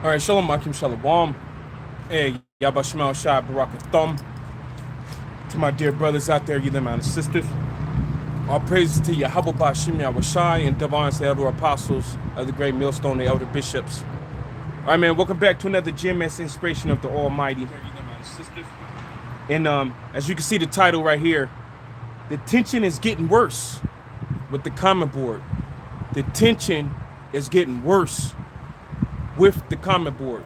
All right, Shalom Akim Shalom. Hey, Yabashmal Shah Baraka Thumb. To my dear brothers out there, you them and sisters. All praises to Yahweh Bashim Yahweh and Devon, the elder apostles of the great millstone, the elder bishops. All right, man, welcome back to another GMS Inspiration of the Almighty. And as you can see the title right here, the tension is getting worse with the comment board. The tension is getting worse with the comment board.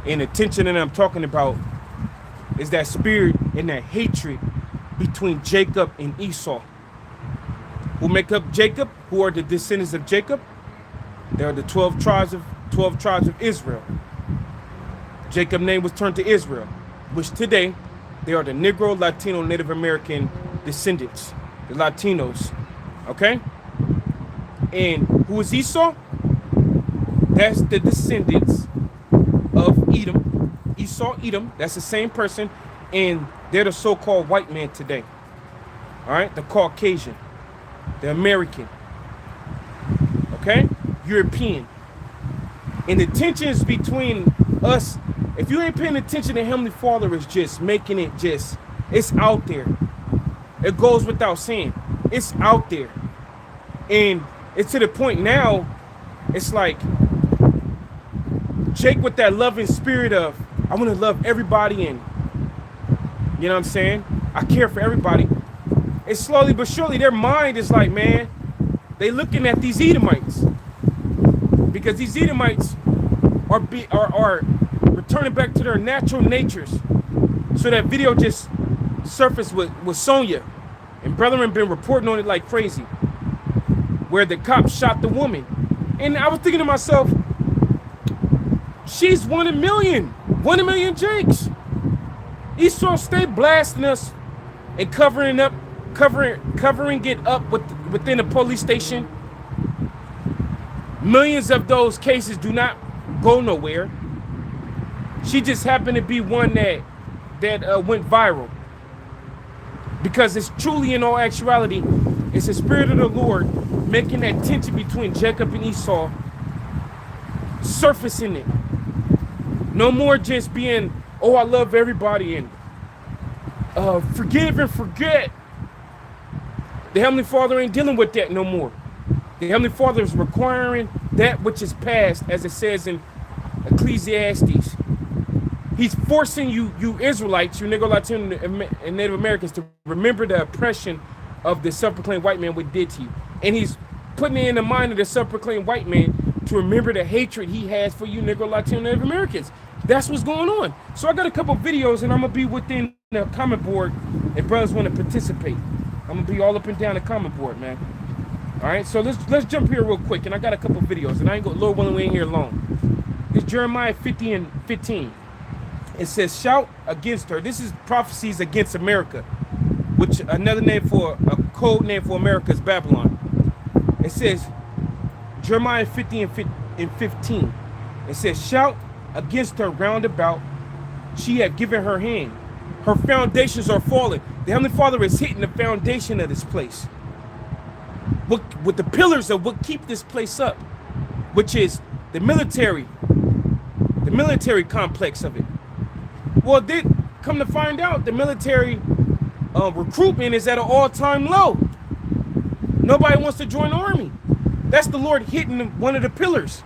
And the tension that I'm talking about is that spirit and that hatred between Jacob and Esau. Who make up Jacob? Who are the descendants of Jacob? They are the 12 tribes of Israel. Jacob's name was turned to Israel, which today they are the Negro, Latino, Native American descendants, the Latinos. Okay? And who is Esau? That's the descendants of Edom. Esau, Edom, that's the same person, and they're the so-called white man today. All right? The Caucasian, the American, okay? European. And the tensions between us, if you ain't paying attention, the Heavenly Father is just making it it's out there. It goes without saying. It's out there. And it's to the point now, it's like Jake with that loving spirit of, I want to love everybody and, you know what I'm saying? I care for everybody. And slowly but surely their mind is like, man, they looking at these Edomites. Because these Edomites are returning back to their natural natures. So that video just surfaced with Sonya. And brethren been reporting on it like crazy. Where the cop shot the woman. And I was thinking to myself, she's 1 in a million. 1 in a million Jakes. Esau stay blasting us and covering it up within the police station. Millions of those cases do not go nowhere. She just happened to be one that went viral. Because it's truly, in all actuality, it's the spirit of the Lord making that tension between Jacob and Esau, surfacing it. No more just being, oh, I love everybody and forgive and forget. The Heavenly Father ain't dealing with that no more. The Heavenly Father is requiring that which is past, as it says in Ecclesiastes. He's forcing you Israelites, you Negro, Latino, and Native Americans to remember the oppression of the self-proclaimed white man what did to you. And he's putting it in the mind of the self-proclaimed white man to remember the hatred he has for you Negro, Latino, Native Americans. That's what's going on. So I got a couple videos and I'm going to be within the comment board if brothers want to participate. I'm going to be all up and down the comment board, man. All right, so let's jump here real quick. And I got a couple videos and I ain't going to, Lord willing, we ain't here long. This Jeremiah 50 and 15. It says, shout against her. This is prophecies against America, which another name for, a code name for America is Babylon. It says, Jeremiah 50 and 15. It says, shout against her round about. She had given her hand. Her foundations are falling. The Heavenly Father is hitting the foundation of this place. With the pillars of what keep this place up, which is the military complex of it. Well, come to find out, the military recruitment is at an all-time low. Nobody wants to join the army. That's the Lord hitting one of the pillars.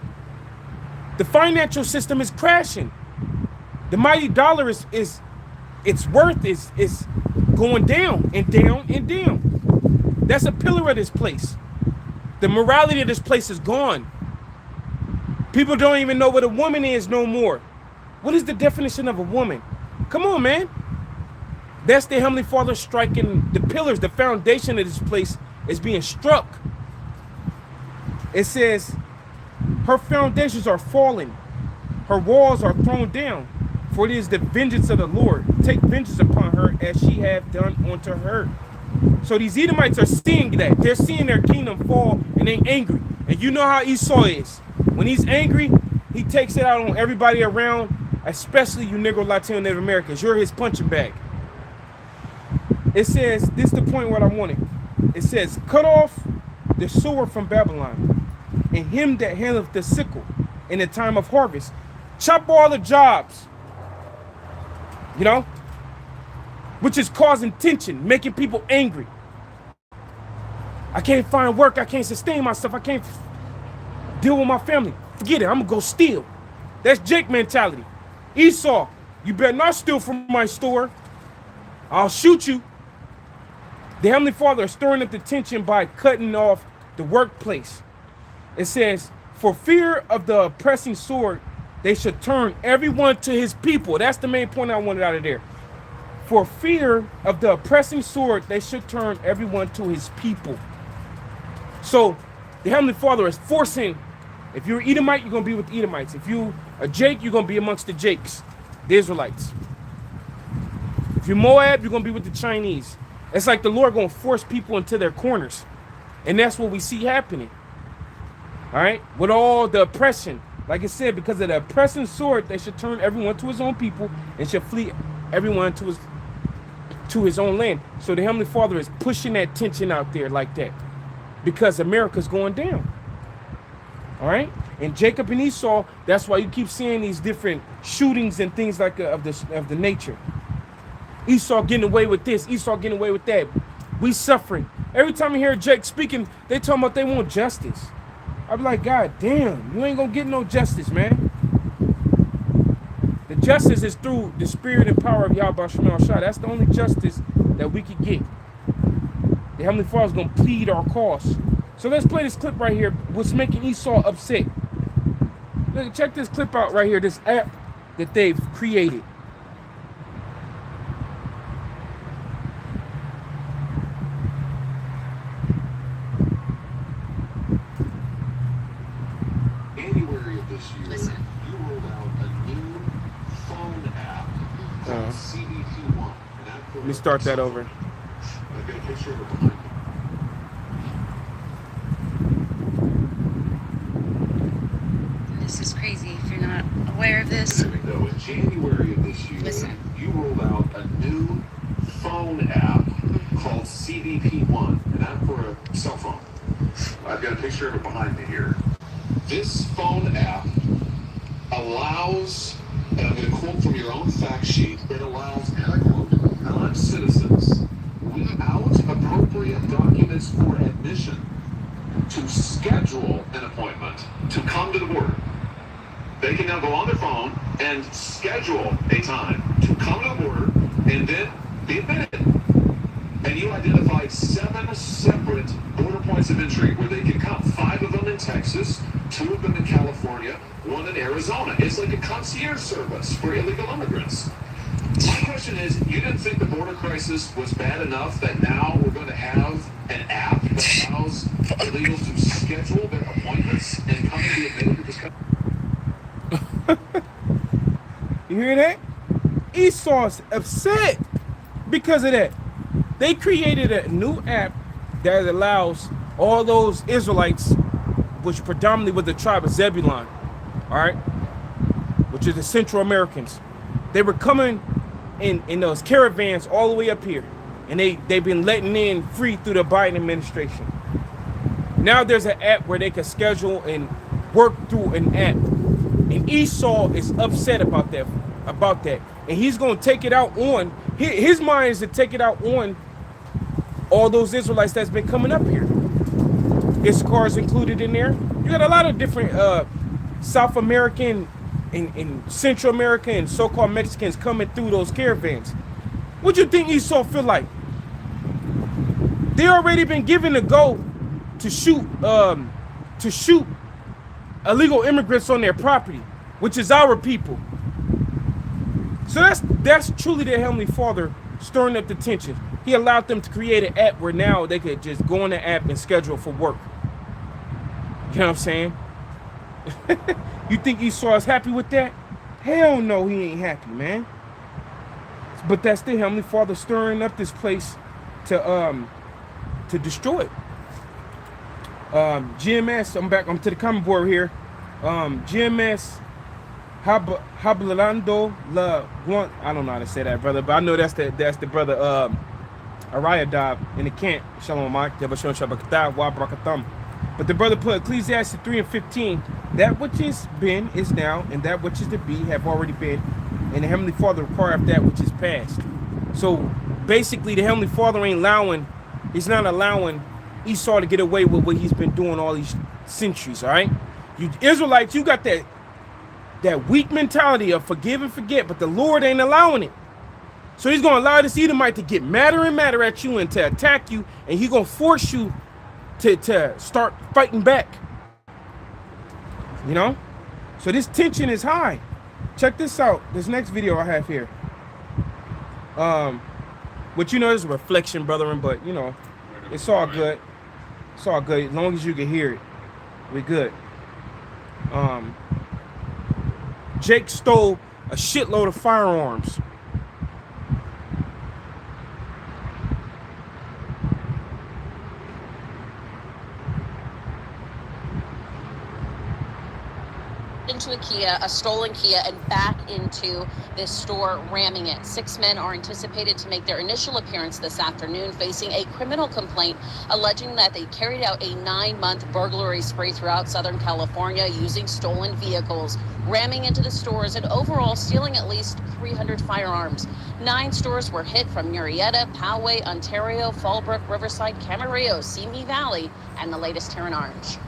The financial system is crashing. The mighty dollar its worth is going down and down and down. That's a pillar of this place. The morality of this place is gone. People don't even know what a woman is no more. What is the definition of a woman? Come on, man. That's the Heavenly Father striking the pillars. The foundation of this place is being struck. It says, her foundations are falling. Her walls are thrown down. For it is the vengeance of the Lord. Take vengeance upon her as she hath done unto her. So these Edomites are seeing that. They're seeing their kingdom fall and they're angry. And you know how Esau is. When he's angry, he takes it out on everybody around, especially you Negro, Latino, Native Americans. You're his punching bag. It says, this is the point what I wanted. It says, cut off the sword from Babylon, and him that handleth the sickle in the time of harvest. Chop all the jobs, you know, which is causing tension, making people angry. I can't find work. I can't sustain myself. I can't deal with my family. Forget it. I'm going to go steal. That's Jake mentality. Esau, you better not steal from my store. I'll shoot you. The Heavenly Father is stirring up the tension by cutting off the workplace. It says, for fear of the oppressing sword, they should turn everyone to his people. That's the main point I wanted out of there. For fear of the oppressing sword, they should turn everyone to his people. So the Heavenly Father is forcing, if you're Edomite, you're going to be with the Edomites. If you are Jake, you're going to be amongst the Jakes, the Israelites. If you're Moab, you're going to be with the Chinese. It's like the Lord going to force people into their corners. And that's what we see happening. All right? With all the oppression. Like I said, because of the oppressing sword, they should turn everyone to his own people and should flee everyone to his own land. So the Heavenly Father is pushing that tension out there like that. Because America's going down. All right? And Jacob and Esau, that's why you keep seeing these different shootings and things like of the nature. Esau getting away with this, Esau getting away with that. We suffering. Every time you hear Jake speaking, they talking about they want justice. I'm like, God damn, you ain't gonna get no justice, man. The justice is through the spirit and power of Yahweh Shemel Shah. That's the only justice that we could get. The Heavenly Father is gonna plead our cause. So let's play this clip right here. What's making Esau upset? Look, check this clip out right here. This app that they've created. January of this year, you rolled out a new phone app called CBP1. Let me start that over. I've got a picture of it behind me. This is crazy if you're not aware of this. There we go. In January of this year, you rolled out a new phone app called CBP1, an app for a cell phone. I've got a picture of it behind me here. This phone app allows, and I'm going to quote from your own fact sheet, it allows, and I quote, non-citizens without appropriate documents for admission to schedule an appointment to come to the border. They can now go on their phone and schedule a time to come to the border and then be admitted. And you identified 7 separate border points of entry where they can come. 5 of them in Texas, 2 of them in California, 1 in Arizona. It's like a concierge service for illegal immigrants. My question is, you didn't think the border crisis was bad enough that now we're going to have an app that allows illegals to schedule their appointments and come and be admitted to this country? You hear that? Esau's upset because of that. They created a new app that allows all those Israelites, which predominantly was the tribe of Zebulon, all right, which is the Central Americans. They were coming in those caravans all the way up here, and they've been letting in free through the Biden administration. Now there's an app where they can schedule and work through an app, and Esau is upset about that, and he's going to take it out on his mind is to take it out on all those Israelites that's been coming up here. Issachar's included in there. You got a lot of different South American and Central America and so-called Mexicans coming through those caravans. What do you think Esau feel like? They already been given a go to shoot illegal immigrants on their property, which is our people. So that's truly the Heavenly Father stirring up the tension. He allowed them to create an app where now they could just go on the app and schedule for work. You know what I'm saying? You think Esau is happy with that? Hell no, he ain't happy, man. But that's the Heavenly Father stirring up this place to destroy it. GMS, I'm to the comment board here. GMS Hablando La Guan. I don't know how to say that, brother, but I know that's the brother Ariadab in the camp. Shalom Mike, Devashon Shabakata, Wa Brakatham. But the brother put Ecclesiastes 3 and 15. That which is been is now, and that which is to be have already been. And the Heavenly Father requireth that which is past. So basically, the Heavenly Father ain't allowing, he's not allowing Esau to get away with what he's been doing all these centuries, all right? You Israelites, you got that weak mentality of forgive and forget, but the Lord ain't allowing it. So he's going to allow this Edomite to get madder and madder at you and to attack you, and he's going to force you to start fighting back. You know? So this tension is high. Check this out. This next video I have here. Which, you know, is a reflection, brethren, but, you know, it's all good. It's all good. As long as you can hear it, we're good. Jake stole a shitload of firearms. Into a stolen Kia, and back into this store, ramming it. 6 men are anticipated to make their initial appearance this afternoon, facing a criminal complaint alleging that they carried out a 9-month burglary spree throughout Southern California using stolen vehicles, ramming into the stores, and overall stealing at least 300 firearms. 9 stores were hit from Murrieta, Poway, Ontario, Fallbrook, Riverside, Camarillo, Simi Valley, and the latest here in Orange.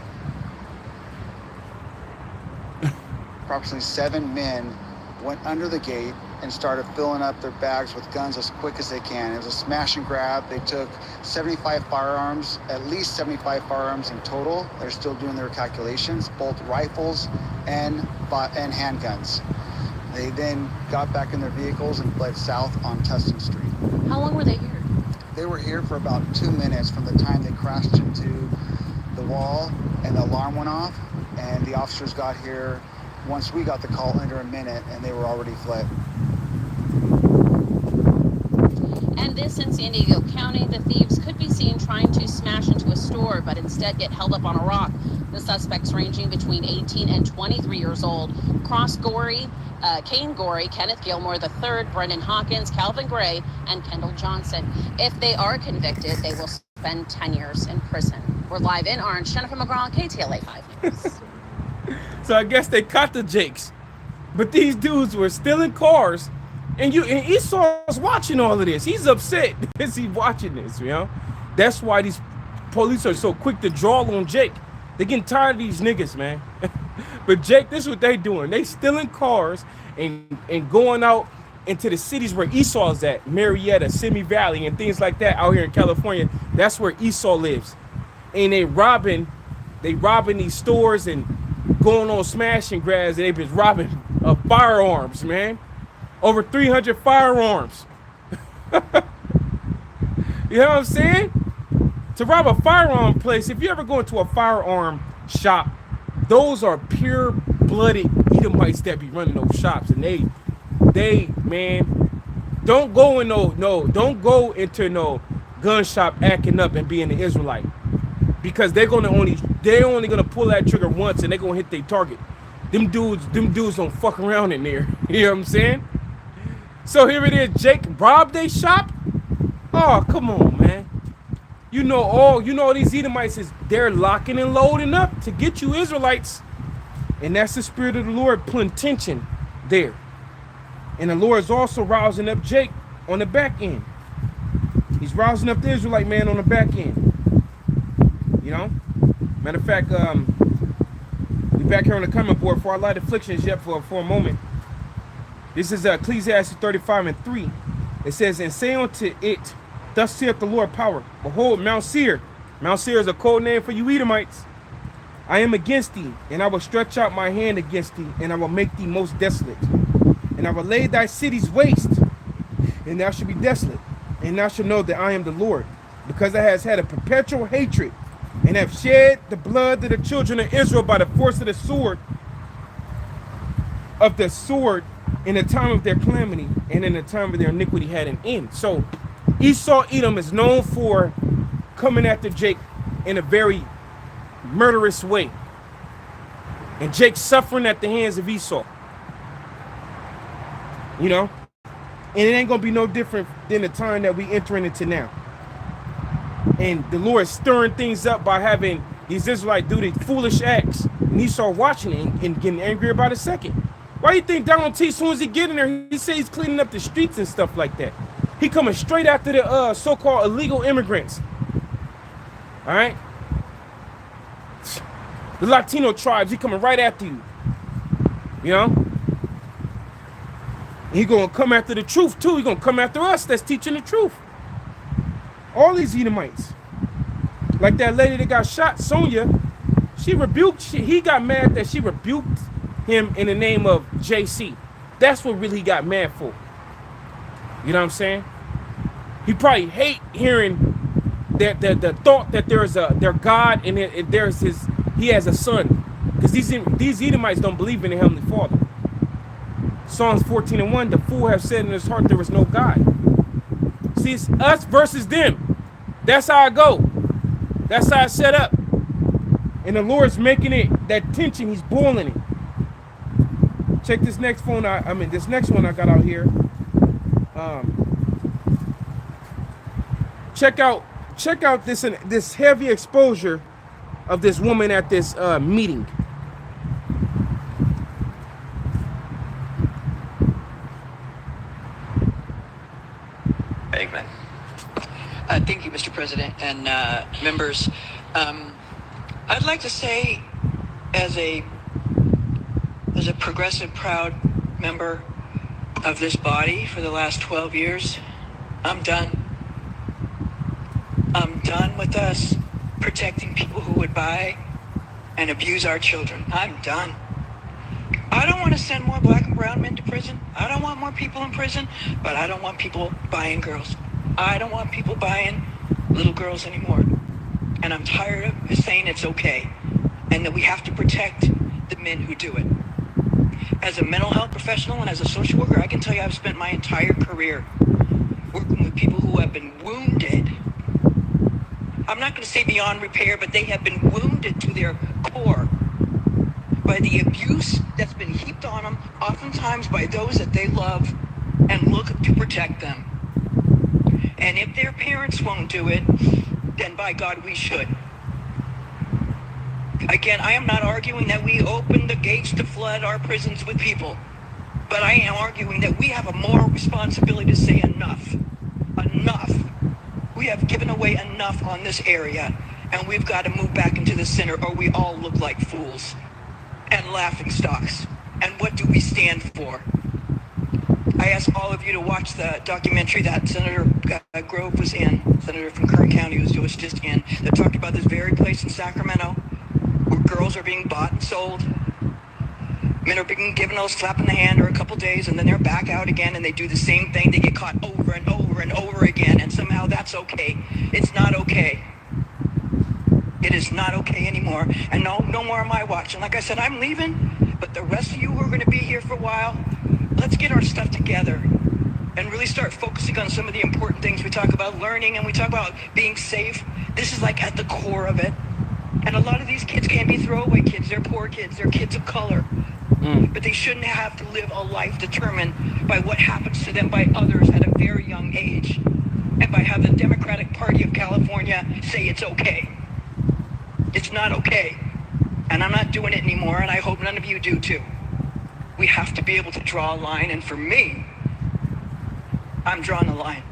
Approximately 7 men went under the gate and started filling up their bags with guns as quick as they can. It was a smash and grab. They took 75 firearms, at least 75 firearms in total. They're still doing their calculations, both rifles and handguns. They then got back in their vehicles and fled south on Tustin Street. How long were they here? They were here for about 2 minutes from the time they crashed into the wall and the alarm went off, and the officers got here once we got the call under a minute, and they were already fled. And this in San Diego County, the thieves could be seen trying to smash into a store, but instead get held up on a rock. The suspects ranging between 18 and 23 years old. Cross Gorey, Kane Gorey, Kenneth Gilmore III, Brendan Hawkins, Calvin Gray, and Kendall Johnson. If they are convicted, they will spend 10 years in prison. We're live in Orange. Jennifer McGraw, KTLA 5 News. So I guess they caught the Jakes, but these dudes were stealing cars, and Esau's watching all of this. He's upset as he's watching this, you know. That's why these police are so quick to draw on Jake. They're getting tired of these niggas, man. But Jake, this is what they doing. They stealing cars and going out into the cities where Esau's at, Murrieta, Simi Valley, and things like that out here in California. That's where Esau lives, and they robbing these stores and going on smash and grabs, and they've been robbing firearms, man. Over 300 firearms. You know what I'm saying? To rob a firearm place, if you ever go into a firearm shop, those are pure-blooded Edomites that be running those shops, and they man, don't go into no gun shop acting up and being an Israelite, because they're only gonna pull that trigger once and they're gonna hit their target. Them dudes don't fuck around in there. You know what I'm saying? So here it is, Jake robbed their shop. Oh, come on, man. You know these Edomites they're locking and loading up to get you Israelites. And that's the spirit of the Lord putting tension there. And the Lord is also rousing up Jake on the back end. He's rousing up the Israelite man on the back end. You know? Matter of fact, we back here on the comment board for our light afflictions yet for a moment. This is Ecclesiastes 35 and 3. It says, and say unto it, thus saith the Lord power. Behold, Mount Seir. Mount Seir is a code name for you Edomites. I am against thee, and I will stretch out my hand against thee, and I will make thee most desolate. And I will lay thy cities waste, and thou shalt be desolate. And thou shalt know that I am the Lord, because thou hast had a perpetual hatred, and have shed the blood of the children of Israel by the force of the sword, in the time of their calamity, and in the time of their iniquity had an end. So Esau Edom is known for coming after Jake in a very murderous way, and Jake suffering at the hands of Esau. You know, and it ain't gonna be no different than the time that we entering into now. And the Lord is stirring things up by having These Israelites do these foolish acts, and Esau watching it and getting angry about it second. Why do you think Donald T, as soon as he get in there, he says he's cleaning up the streets and stuff like that? He coming straight after the so-called illegal immigrants. All right? The Latino tribes, he coming right after you. You know? He gonna come after the truth too. He gonna come after us that's teaching the truth. All these Edomites. Like that lady that got shot, Sonia, he got mad that she rebuked him in the name of JC. That's what really got mad for. You know what I'm saying? He probably hate hearing that the thought that there's their God and he has a son. Because these Edomites don't believe in the Heavenly Father. Psalms 14:1, the fool have said in his heart there is no God. See, it's us versus them. That's how I go. That's how I set up. And the Lord's making it, that tension, he's boiling it. Check this next phone this next one I got out here. Check out this heavy exposure of this woman at this meeting. Amen. Thank you, Mr. President and members. I'd like to say, as a progressive, proud member of this body for the last 12 years, I'm done. I'm done with us protecting people who would buy and abuse our children. I'm done. I don't want to send more black and brown men to prison. I don't want more people in prison, but I don't want people buying girls. I don't want people buying little girls anymore. And I'm tired of saying it's okay and that we have to protect the men who do it. As a mental health professional and as a social worker, I can tell you I've spent my entire career working with people who have been wounded. I'm not going to say beyond repair, but they have been wounded to their core by the abuse that's been heaped on them, oftentimes by those that they love and look to protect them. And if their parents won't do it, then by God, we should. Again, I am not arguing that we open the gates to flood our prisons with people, but I am arguing that we have a moral responsibility to say enough. Enough. We have given away enough on this area, and we've got to move back into the center, or we all look like fools and laughing stocks. And what do we stand for? I ask all of you to watch the documentary that Senator Grove was in, Senator from Kern County was just in, that talked about this very place in Sacramento where girls are being bought and sold. Men are being given a slap in the hand or a couple days, and then they're back out again, and they do the same thing. They get caught over and over and over again, and somehow that's okay. It's not okay. It is not okay anymore. And no more am I watching. Like I said, I'm leaving, but the rest of you who are going to be here for a while, let's get our stuff together and really start focusing on some of the important things. We talk about learning and we talk about being safe. This is like at the core of it. And a lot of these kids can't be throwaway kids. They're poor kids. They're kids of color. But they shouldn't have to live a life determined by what happens to them by others at a very young age. And by having the Democratic Party of California say it's okay. It's not okay. And I'm not doing it anymore, and I hope none of you do too. We have to be able to draw a line, and for me, I'm drawing the line.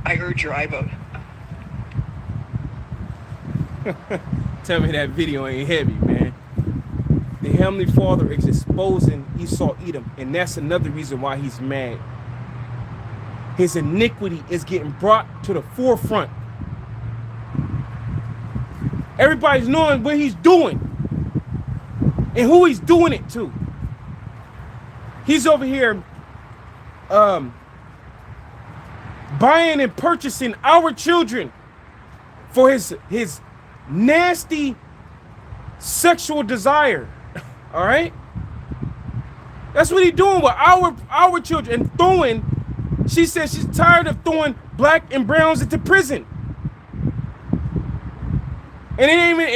I urge your I vote. Tell me that video ain't heavy, man. The Heavenly Father is exposing Esau Edom, and that's another reason why he's mad. His iniquity is getting brought to the forefront. Everybody's knowing what he's doing and who he's doing it to. He's over here buying and purchasing our children for his nasty sexual desire. All right? That's what he's doing with our children, and throwing. She says she's tired of throwing black and browns into prison. And it ain't even,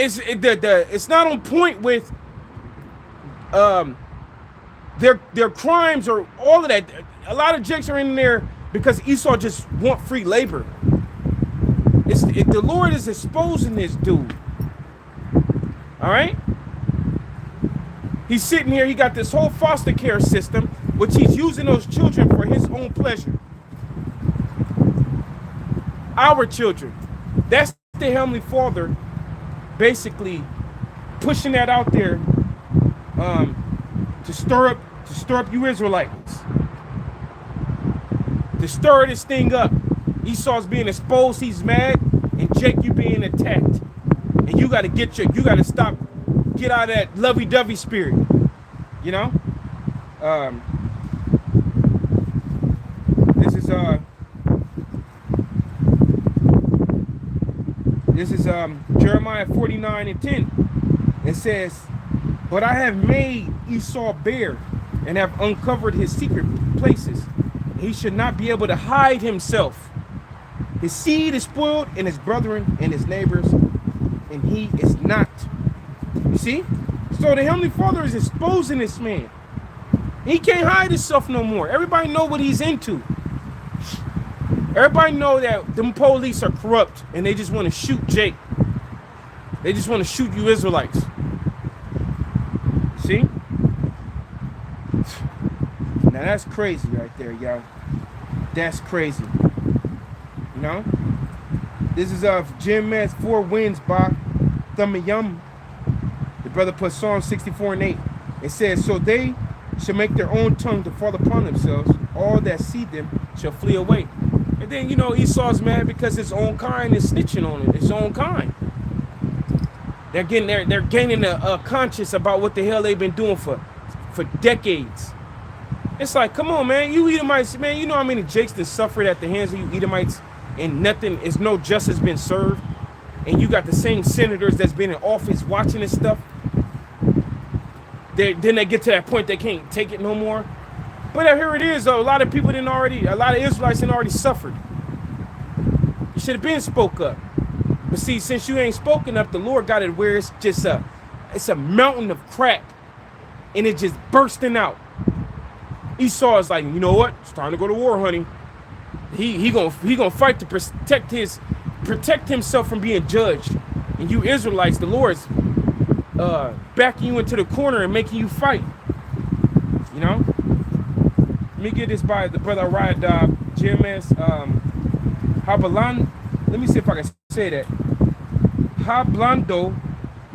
it's not on point with their crimes or all of that. A lot of jakes are in there because Esau just want free labor. The Lord is exposing this dude. All right? He's sitting here, he got this whole foster care system, which he's using those children for his own pleasure. Our children. That's the Heavenly Father basically pushing that out there to stir up you Israelites. To stir this thing up. Esau's being exposed, he's mad, and Jake, you being attacked. And you gotta get out of that lovey-dovey spirit. You know? This is Jeremiah 49:10. It says, "But I have made Esau bare and have uncovered his secret places. He should not be able to hide himself. His seed is spoiled, and his brethren and his neighbors, and he is not." You see? So the Heavenly Father is exposing this man. He can't hide himself no more. Everybody know what he's into. Everybody know that them police are corrupt and they just want to shoot Jake. They just want to shoot you Israelites. See? Now that's crazy right there, y'all. That's crazy. You know? This is Jim Man's Four Winds by Thumayum. The brother put Psalm 64:8. It says, "So they shall make their own tongue to fall upon themselves. All that see them shall flee away." And then, you know, Esau's mad because his own kind is snitching on it. His own kind. They're gaining a conscience about what the hell they've been doing for decades. It's like, come on, man. You Edomites, man, you know how many Jakes that suffered at the hands of you Edomites and no justice been served? And you got the same senators that's been in office watching this stuff. Then they get to that point they can't take it no more. But here it is, though. A lot of Israelites didn't already suffered. You should have been spoke up. But see, since you ain't spoken up, the Lord got it where it's just it's a mountain of crack, and it just bursting out. Esau is like, you know what? It's time to go to war, honey. He gonna fight to protect himself from being judged. And you Israelites, the Lord's backing you into the corner and making you fight. You know? Let me get this by the brother Riyadh GMS Habalan. Let me see if I can say that. Hablando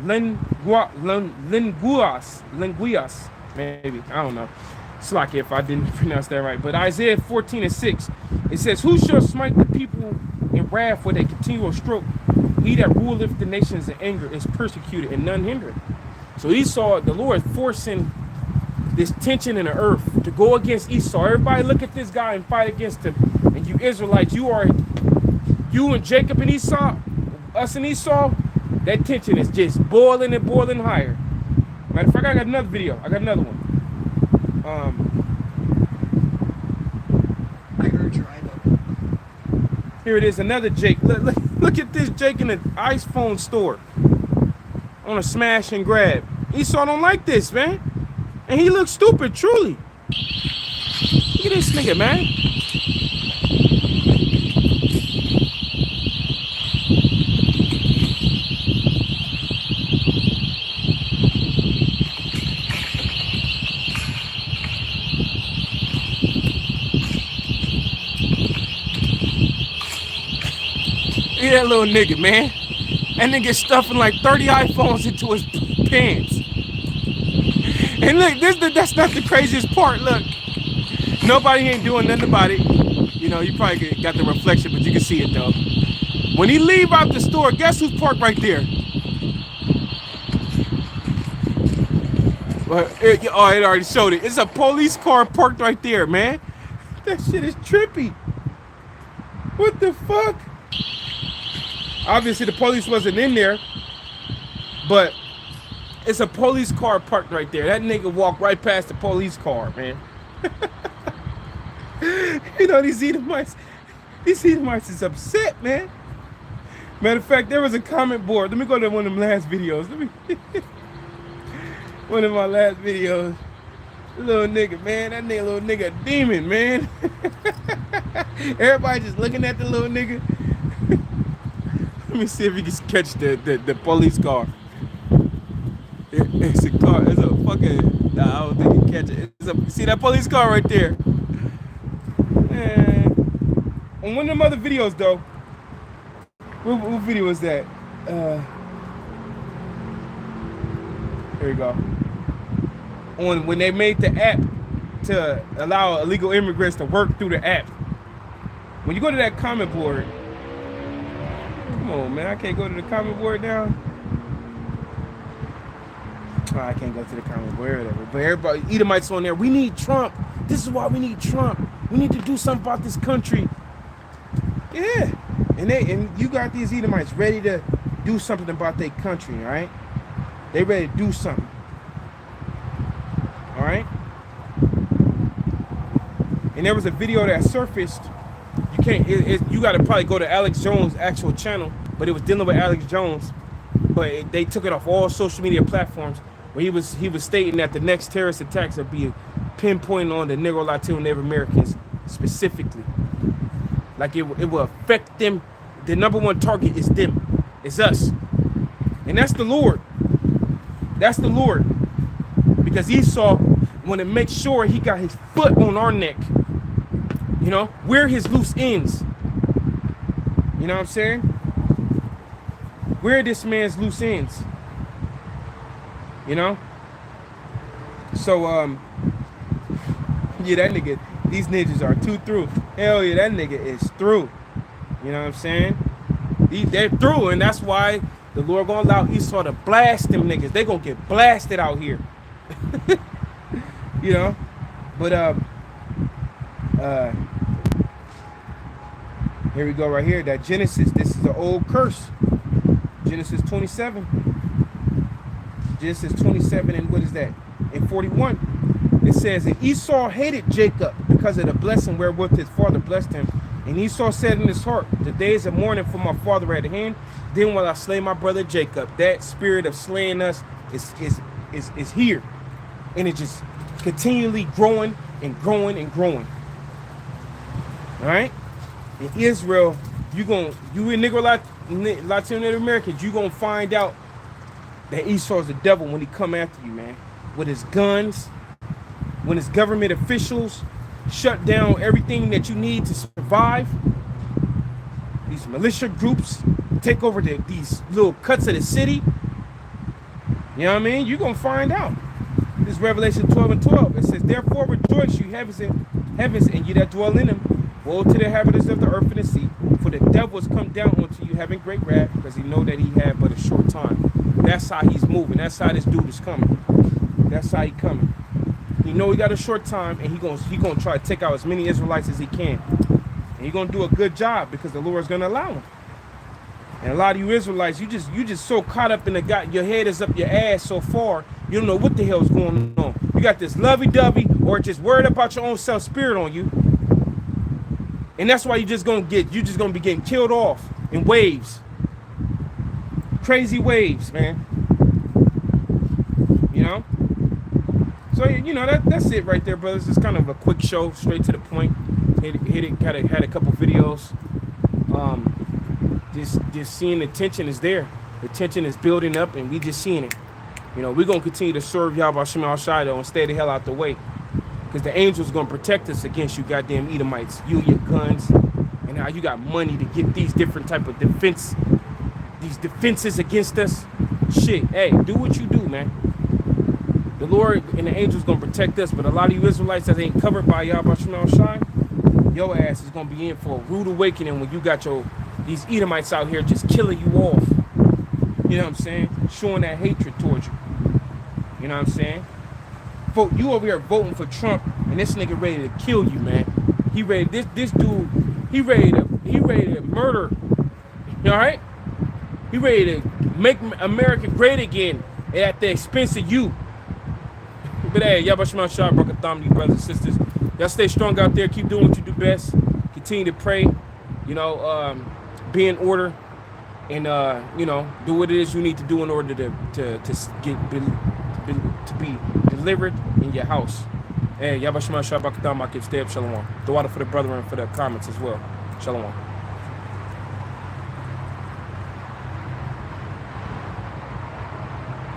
linguas, maybe. I don't know. It's like if I didn't pronounce that right. But Isaiah 14:6, it says, "Who shall smite the people in wrath with a continual stroke? He that ruleth the nations in anger is persecuted, and none hindered." So Esau, the Lord forcing this tension in the earth to go against Esau. Everybody look at this guy and fight against him. And you Israelites, you and Jacob and Esau, us and Esau, that tension is just boiling and boiling higher. Matter of fact, I got another video. I got another one. I heard your iPhone. Here it is, another Jake. Look at this Jake in an iPhone store on a smash and grab. Esau don't like this, man. And he looks stupid, truly. Look at this nigga, man. Look at that little nigga, man. That nigga stuffing like 30 iPhones into his pants. And look, that's not the craziest part. Look, nobody ain't doing nothing about it. You know, you probably got the reflection, but you can see it though. When he leave out the store, guess who's parked right there? It already showed it. It's a police car parked right there, man. That shit is trippy. What the fuck? Obviously, the police wasn't in there, but it's a police car parked right there. That nigga walked right past the police car, man. You know, these Edomites is upset, man. Matter of fact, there was a comment board. Let me go to one of them last videos. One of my last videos. Little nigga, man. That nigga, little nigga, a demon, man. Everybody just looking at the little nigga. Let me see if you can catch the police car. It's a car. It's a fucking. Nah, I don't think you catch it. See that police car right there? Man. On one of them other videos, though. What video is that? Here we go. When they made the app to allow illegal immigrants to work through the app. When you go to that comment board, come on, man, I can't go to the comment board now. Oh, I can't go to the comment board or whatever. But everybody, Edomites on there. We need Trump. This is why we need Trump. We need to do something about this country. Yeah, and you got these Edomites ready to do something about their country, all right? They ready to do something. All right. And there was a video that surfaced. You can't. You got to probably go to Alex Jones' actual channel, but it was dealing with Alex Jones. But they took it off all social media platforms. Where he was stating that the next terrorist attacks are being pinpointed on the Negro, Latino, Native Americans specifically. Like it will affect them. The number one target is them. It's us, and that's the Lord. That's the Lord. Because Esau wanted to make sure he got his foot on our neck. You know, we're his loose ends. You know what I'm saying? We're this man's loose ends. You know? So, yeah, that nigga, these ninjas are too through. Hell yeah, that nigga is through. You know what I'm saying? They're through, and that's why the Lord gonna allow Esau to blast them niggas. They gonna get blasted out here. You know, but here we go right here. That Genesis. This is an old curse. Genesis 27. Genesis 27 and what is that? In 41, it says, and Esau hated Jacob because of the blessing wherewith his father blessed him. And Esau said in his heart, the days of mourning for my father at hand. Then will I slay my brother Jacob. That spirit of slaying us is here. And it just continually growing and growing and growing. All right? In Israel, you in Negro Latino Native Americans, you gonna find out that Esau is the devil when he come after you, man. With his guns, when his government officials shut down everything that you need to survive. These militia groups take over these little cuts of the city. You know what I mean? You're gonna find out. This is Revelation 12 and 12. It says, therefore rejoice, you heavens and you that dwell in them. Woe to the inhabitants of the earth and the sea, for the devil has come down unto you having great wrath, because he know that he had but a short time. That's how he's moving. That's how this dude is coming. That's how he coming. He know he got a short time, and he gonna try to take out as many Israelites as he can. And he gonna do a good job because the Lord's gonna allow him. And a lot of you Israelites, you just so caught up in your head is up your ass so far, you don't know what the hell's going on. You got this lovey-dovey or just worried about your own self spirit on you. And that's why you're just gonna be getting killed off in waves. Crazy waves, man. You know? So you know that's it right there, brothers. It's kind of a quick show, straight to the point. Had a couple videos. Just seeing the tension is there. The tension is building up, and we just seeing it. You know, we're gonna continue to serve Yahweh Shem Al Shaddai and stay the hell out the way, because the angels gonna protect us against you goddamn Edomites. You and your guns, and how you got money to get these different type of defenses against us. Shit, hey, do what you do, man. The Lord and the angels gonna protect us, but a lot of you Israelites that ain't covered by Yahweh Shem Al Shaddai, your ass is gonna be in for a rude awakening when you got these Edomites out here just killing you off. You know what I'm saying? Showing that hatred towards you. You know what I'm saying? You over here voting for Trump, and this nigga ready to kill you, man. He ready. This dude. He ready to murder. You all right? He ready to make America great again at the expense of you. But hey, Yahweh Shem Al Shaddai, Baruch Atam, you brothers and sisters. Y'all stay strong out there. Keep doing what you do best. Continue to pray. You know, be in order, and you know, do what it is you need to do in order to be delivered in your house. Hey, Yahweh Shem Al Shaddai, Baruch Atam, stay up, Shalom. The water for the brethren, for the comments as well. Shalom.